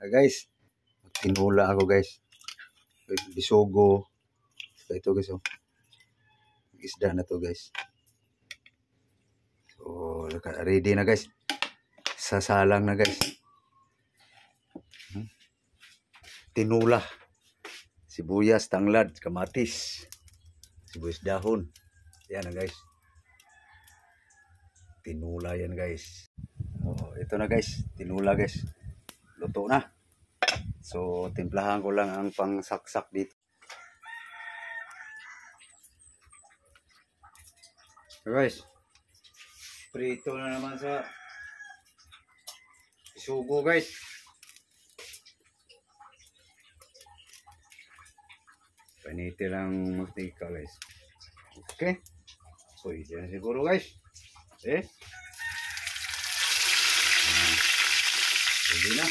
Guys, tinula ako guys. Bisugo. Ito guys, oh. Isda na to guys. So, ready na guys. Sasalang na guys. Tinula. Sibuyas, tanglad, kamatis. Sibuyas dahon. Yan na guys. Tinula yan guys. Oh, ito na guys. Tinula guys. Luto na. So, timplahan ko lang ang pangsaksak dito. Guys. Prito na naman sa sugo guys. Paniti lang mustika guys. Okay. So, yan siguro guys. Pwede na.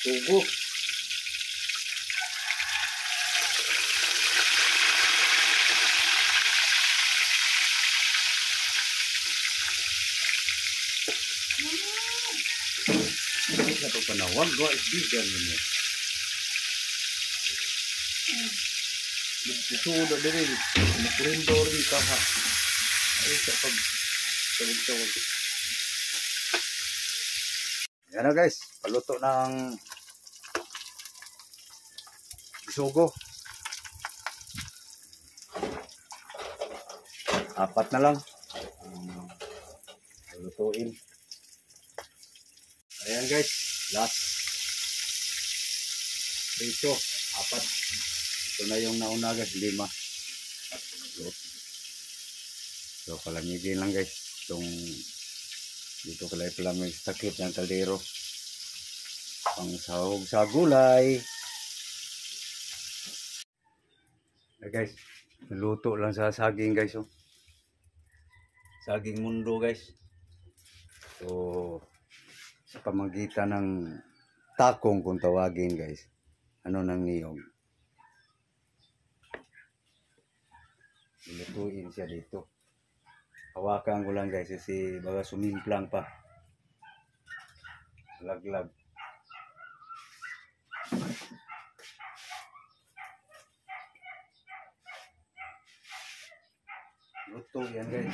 Sugo. Ito panawag ko isbigan mo. Isudo din. Makurindor din ka ha. Ay sa tawag. Yan na guys. Paluto ng isugo. 4 na lang. Lutuin. Ayan guys, last. Dito, 4. Ito na yung nauna guys, 5. So palamigin lang guys. Dito kalay palamig takip ng kaldero. Pang sahog sa gulay. Guys, naluto lang sa saging guys. Oh. Saging mundo guys. So, sa pamagitan ng takong kung tawagin guys. Ano nang niyog. Ilutuin siya dito. Hawakan ko lang guys kasi baga sumimplang pa. Laglag. Luto yan guys.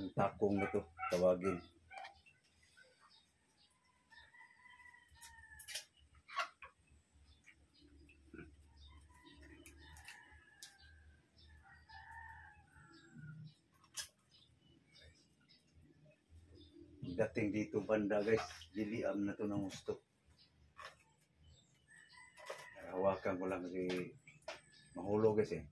Ang takong na to tawagin. Dating dito banda guys, diliam na to ng gusto. Hawakan ko lang kasi mahulog guys eh.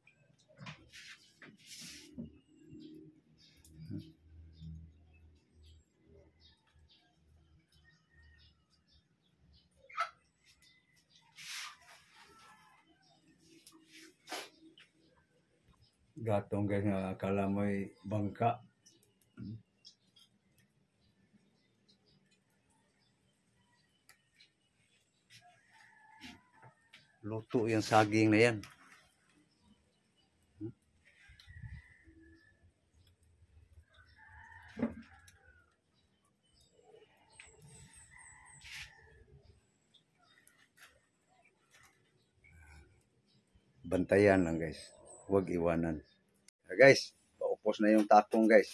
Gatong guys nga akala mo'y bangka. Luto yung saging na yan. Bantayan lang guys. Huwag iwanan. Guys, paupos na yung takong guys.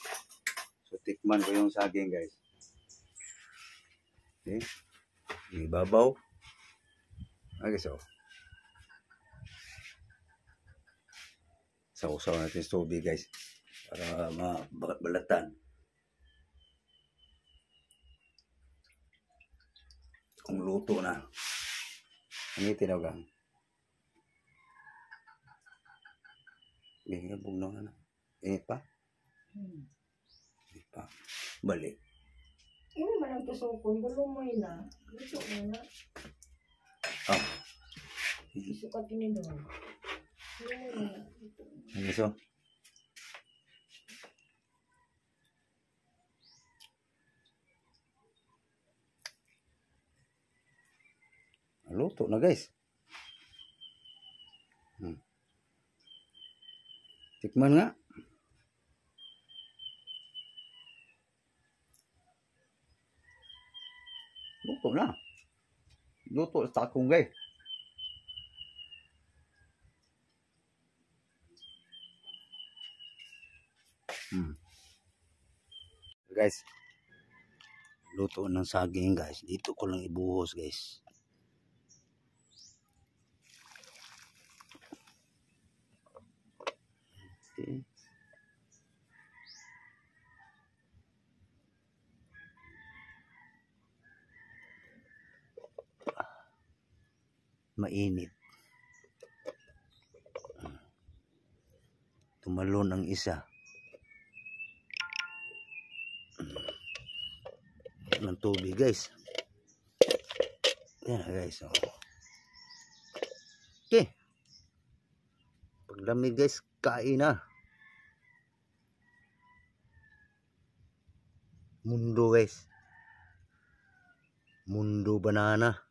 So tikman ko yung saging guys. Okay. Ibabaw. Okay, so. Sausaw natin sa tubig guys. Para mabalatan. Kung luto na. Ang tinawagan. Ganyan bugno na. Init pa? Init pa. Balik. Ini man ang tusukon, gulumoy na. Luto na na. Isukat ini doon. Gulumoy na. Ano so? Luto na guys. Tikman nga. Luto na. Luto sa takong guys. Guys, luto ng saging guys. Dito ko lang ibuhos guys. Okay. Mainit. Tumalon ang isa. Ng tubig guys. Yan guys. Oh. Okay. Paglamig guys, kain na. Mundo guys. Mundo banana.